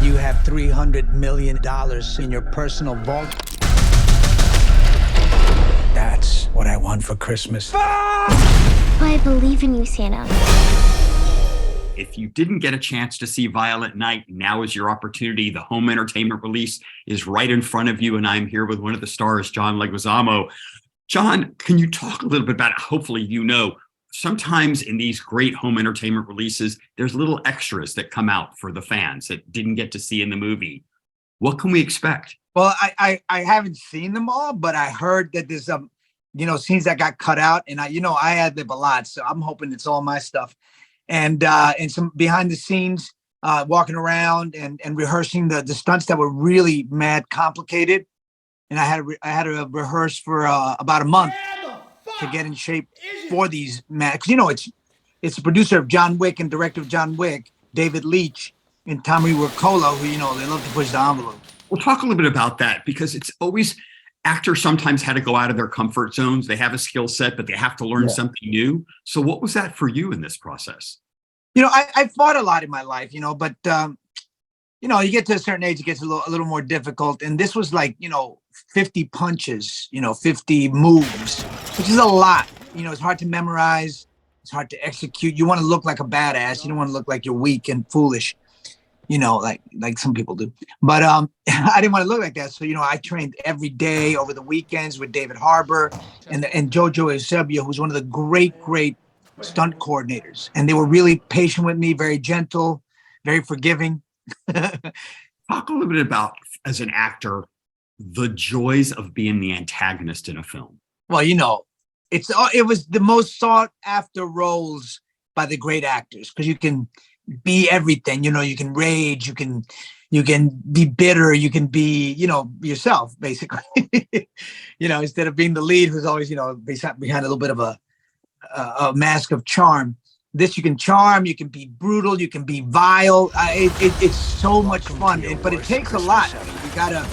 you have $300 million in your personal vault. That's what I want for Christmas. I believe in you, Santa. If you didn't get a chance to see Violent Night, now is your opportunity. The home entertainment release is right in front of you, and I'm here with one of the stars, John Leguizamo. John, can you talk a little bit about it? Hopefully, you know, sometimes in these great home entertainment releases, there's little extras that come out for the fans that didn't get to see in the movie. What can we expect? Well, I haven't seen them all, but I heard that there's scenes that got cut out, and I ad lib a lot, so I'm hoping it's all my stuff. And some behind the scenes, walking around and rehearsing the stunts that were really mad complicated. And I had to rehearse for about a month to get in shape for these mad. Because it's the producer of John Wick and director of John Wick, David Leitch and Tommy Wirkola, who they love to push the envelope. We'll talk a little bit about that, because it's always actors sometimes had to go out of their comfort zones. They have a skill set, but they have to learn something new. So what was that for you in this process? I fought a lot in my life, but you get to a certain age, it gets a little more difficult. And this was like, 50 punches, 50 moves, which is a lot. It's hard to memorize. It's hard to execute. You want to look like a badass. You don't want to look like you're weak and foolish, like some people do. But I didn't want to look like that. So, I trained every day over the weekends with David Harbour and Jojo Eusebio, who's one of the great stunt coordinators. And they were really patient with me, very gentle, very forgiving. Talk a little bit about, as an actor, the joys of being the antagonist in a film. Well, it was the most sought after roles by the great actors, because you can be everything. You can rage, you can be bitter, you can be, yourself, basically. Instead of being the lead who's always, behind a little bit of a mask of charm. This, you can charm, you can be brutal, you can be vile. It's so much fun, but it takes a lot. I mean, you gotta,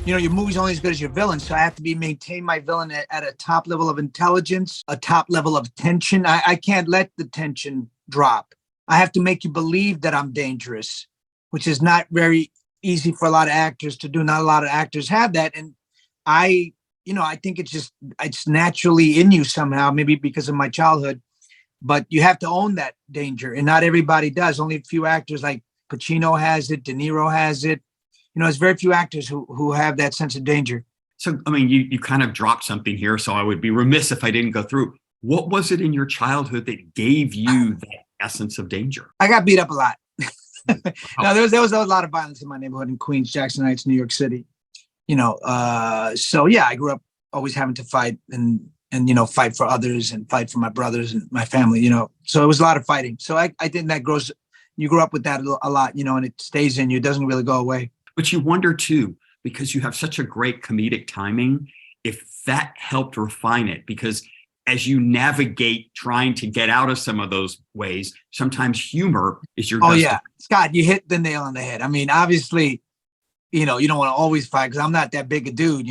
your movie's only as good as your villain. So I have to maintain my villain at a top level of intelligence, a top level of tension. I can't let the tension drop. I have to make you believe that I'm dangerous, which is not very easy for a lot of actors to do. Not a lot of actors have that. And I think it's naturally in you somehow, maybe because of my childhood. But you have to own that danger, and not everybody does. Only a few actors, like Pacino has it, De Niro has it. There's very few actors who have that sense of danger. So, I mean, you kind of dropped something here, so I would be remiss if I didn't go through. What was it in your childhood that gave you that essence of danger? I got beat up a lot. No, there was a lot of violence in my neighborhood in Queens, Jackson Heights, New York City. So yeah, I grew up always having to fight and fight for others and fight for my brothers and my family, so it was a lot of fighting. So I think that you grow up with that a lot, and it stays in you. It doesn't really go away. But you wonder too, because you have such a great comedic timing, if that helped refine it, because as you navigate trying to get out of some of those ways, sometimes humor is your. Oh yeah, Scott, you hit the nail on the head. I mean, obviously, you don't want to always fight, because I'm not that big a dude,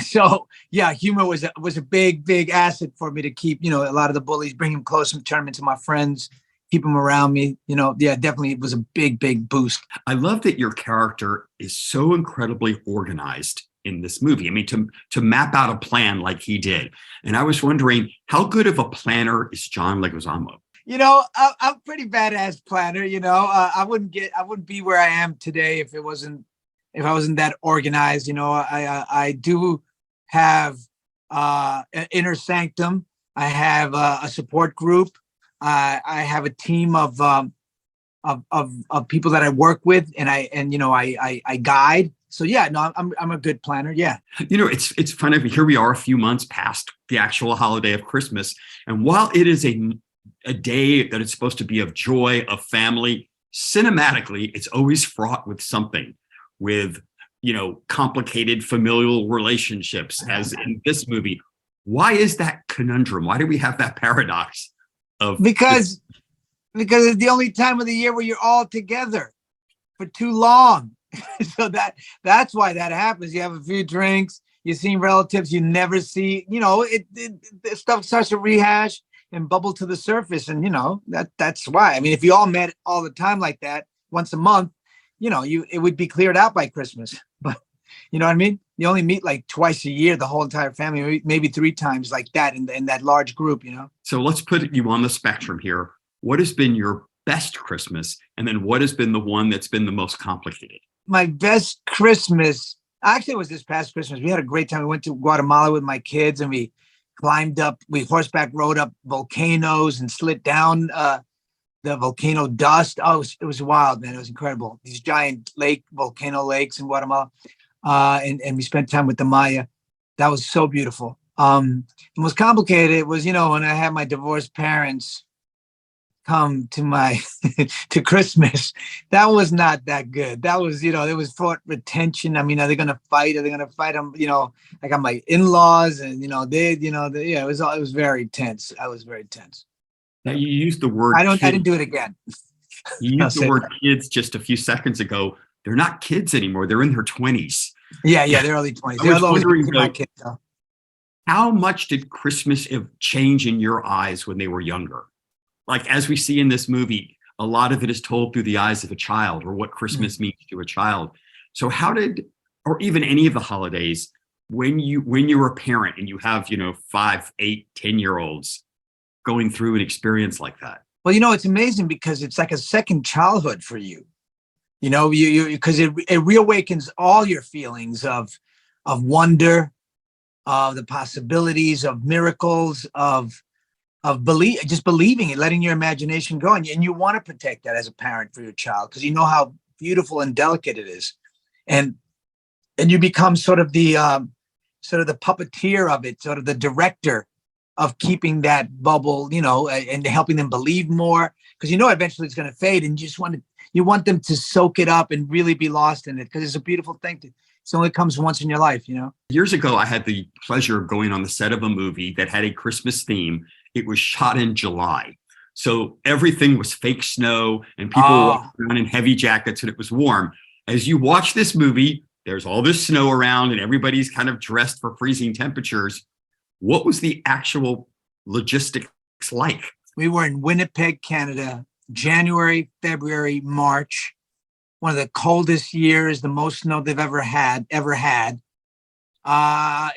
So yeah, humor was a big asset for me to keep, a lot of the bullies, bring them close and turn them into my friends, keep them around me. Yeah, definitely it was a big boost. I love that your character is so incredibly organized in this movie. I mean, to map out a plan like he did. And I was wondering, how good of a planner is John Leguizamo? I'm pretty badass planner. I wouldn't be where I am today if I wasn't that organized. I do have an inner sanctum. I have a support group. I have a team of people that I work with, and I guide. So yeah, no, I'm a good planner. Yeah. It's funny. Here we are, a few months past the actual holiday of Christmas, and while it is a day that it's supposed to be of joy, of family, cinematically, it's always fraught with something, with complicated familial relationships, as in this movie. Why is that conundrum? Why do we have that paradox of because it's the only time of the year where you're all together for too long. So that's why that happens. You have a few drinks, you see relatives you never see, it stuff starts to rehash and bubble to the surface. And that's why. I mean, if you all met all the time like that once a month, it would be cleared out by Christmas. But you know what I mean? You only meet like twice a year, the whole entire family, maybe 3 times like that in that large group, So let's put you on the spectrum here. What has been your best Christmas? And then what has been the one that's been the most complicated? My best Christmas, actually, it was this past Christmas. We had a great time. We went to Guatemala with my kids and we horseback rode up volcanoes and slid down the volcano dust. Oh, it was wild, man. It was incredible. These giant volcano lakes in Guatemala. And we spent time with the Maya. That was so beautiful. The most complicated was, when I had my divorced parents come to my to Christmas. That was not that good. That was, there was fraught with tension. I mean, are they going to fight? Are they going to fight them? I got my in-laws and, it was very tense. I was very tense. Now you used the word I didn't do it again. You used the word kids just a few seconds ago. They're not kids anymore. They're in their 20s. Yeah, they're early 20s. They'll always be my kids, though. How much did Christmas change in your eyes when they were younger? Like, as we see in this movie, a lot of it is told through the eyes of a child or what Christmas means to a child. So or even any of the holidays, when you're a parent and you have, 5, 8, 10-year-olds going through an experience like that? Well, it's amazing because it's like a second childhood for you. Because it reawakens all your feelings of wonder, of the possibilities, of miracles, of just believing it, letting your imagination go. And you want to protect that as a parent for your child because you know how beautiful and delicate it is. And you become sort of the puppeteer of it, sort of the director of keeping that bubble, and helping them believe more because eventually it's going to fade, and you want them to soak it up and really be lost in it because it's a beautiful thing. It only comes once in your life, Years ago, I had the pleasure of going on the set of a movie that had a Christmas theme. It was shot in July. So everything was fake snow and people were walking around in heavy jackets and it was warm. As you watch this movie, there's all this snow around and everybody's kind of dressed for freezing temperatures. What was the actual logistics like? We were in Winnipeg, Canada, January, February, March, one of the coldest years, the most snow they've ever had. It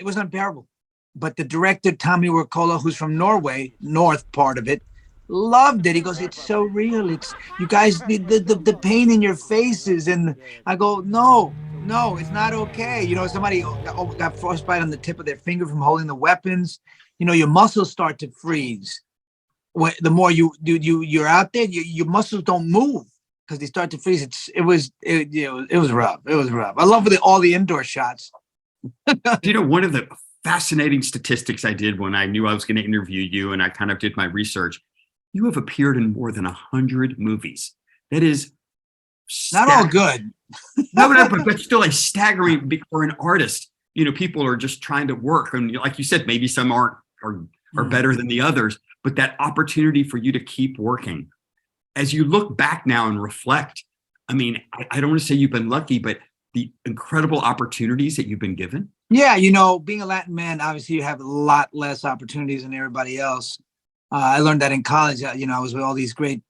was unbearable. But the director, Tommy Wirkola, who's from Norway, north part of it, loved it. He goes, it's so real. It's you guys, the pain in your faces. And I go, no, it's not okay. Somebody got frostbite on the tip of their finger from holding the weapons. Your muscles start to freeze. The more you're out there, your muscles don't move because they start to freeze. It was rough. It was rough. I love all the indoor shots. One of the fascinating statistics I did when I knew I was going to interview you and I kind of did my research, you have appeared in more than 100 movies. That is not all good. No, but still a staggering for an artist. People are just trying to work. And like you said, maybe some are better than the others, but that opportunity for you to keep working. As you look back now and reflect, I mean, I don't want to say you've been lucky, but the incredible opportunities that you've been given. Yeah, being a Latin man, obviously you have a lot less opportunities than everybody else. I learned that in college. I was with all these great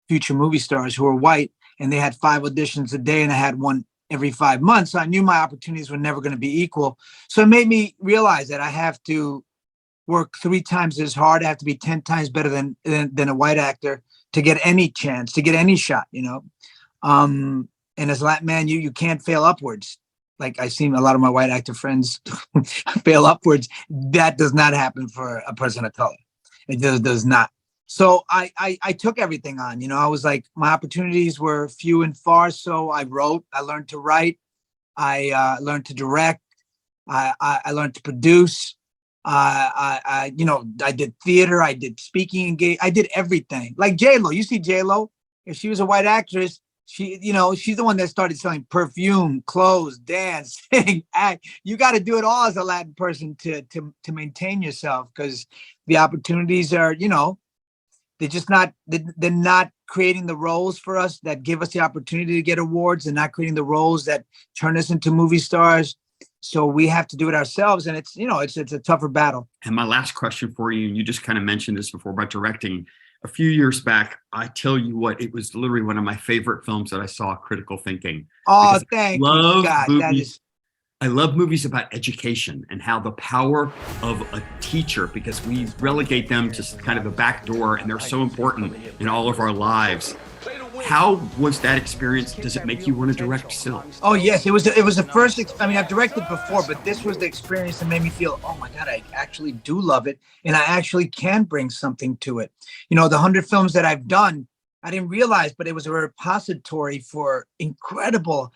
future movie stars who were white, and they had 5 auditions a day, and I had one every 5 months. So I knew my opportunities were never going to be equal. So it made me realize that I have to work 3 times as hard. I have to be 10 times better than a white actor to get any chance, to get any shot. And as a Latin man, you can't fail upwards. Like I've seen a lot of my white actor friends fail upwards. That does not happen for a person of color. It does not. So I took everything on. I was like, my opportunities were few and far. So I learned to write. I learned to direct. I learned to produce. I did theater. I did speaking engagement. I did everything. Like J-Lo. You see J-Lo? If she was a white actress, she's the one that started selling perfume, clothes, dance, sing, act. You got to do it all as a Latin person to maintain yourself because the opportunities are, they're not creating the roles for us that give us the opportunity to get awards. They're not creating the roles that turn us into movie stars. So we have to do it ourselves. And it's a tougher battle. And my last question for you, and you just kind of mentioned this before about directing, a few years back, I tell you what, it was literally one of my favorite films that I saw, Critical Thinking. Oh, Because thank you, love Scott. That movies. is I love movies about education and how the power of a teacher, because we relegate them to kind of the back door and they're so important in all of our lives. How was that experience? Does it make you want to direct still? Oh yes, it was the first. I mean, I've directed before, but this was the experience that made me feel, oh my God, I actually do love it, and I actually can bring something to it. You know, the 100 films that I've done, I didn't realize, but it was a repository for incredible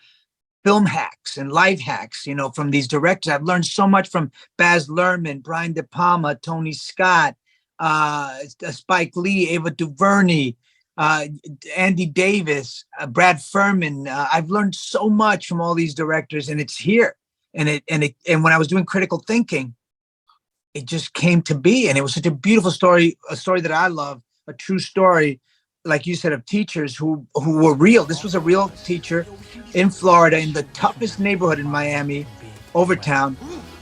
film hacks and life hacks. You know, from these directors, I've learned so much from Baz Luhrmann, Brian De Palma, Tony Scott, Spike Lee, Ava DuVernay, Andy Davis, Brad Furman. I've learned so much from all these directors, and it's here. And when I was doing critical thinking, it just came to be, and it was such a beautiful story, a story that I love, a true story, like you said, of teachers who were real. This was a real teacher in Florida, in the toughest neighborhood in Miami, Overtown.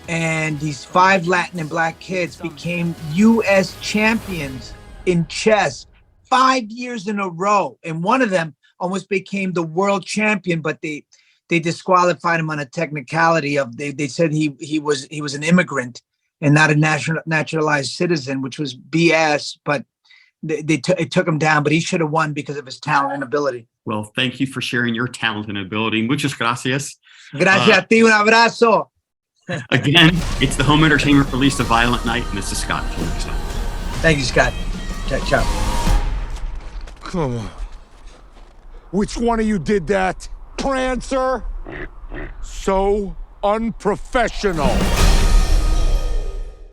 And these 5 Latin and Black kids became U.S. champions in chess 5 years in a row. And one of them almost became the world champion, but they disqualified him on a technicality of they said he was an immigrant and not a naturalized citizen, which was BS. But it took him down, but he should have won because of his talent and ability. Well, thank you for sharing your talent and ability. Muchas gracias. Gracias a ti, un abrazo. Again, it's the home entertainment release of Violent Night, and this is Scott. Thank you, Scott. Ciao. Come on. Which one of you did that? Prancer? So unprofessional.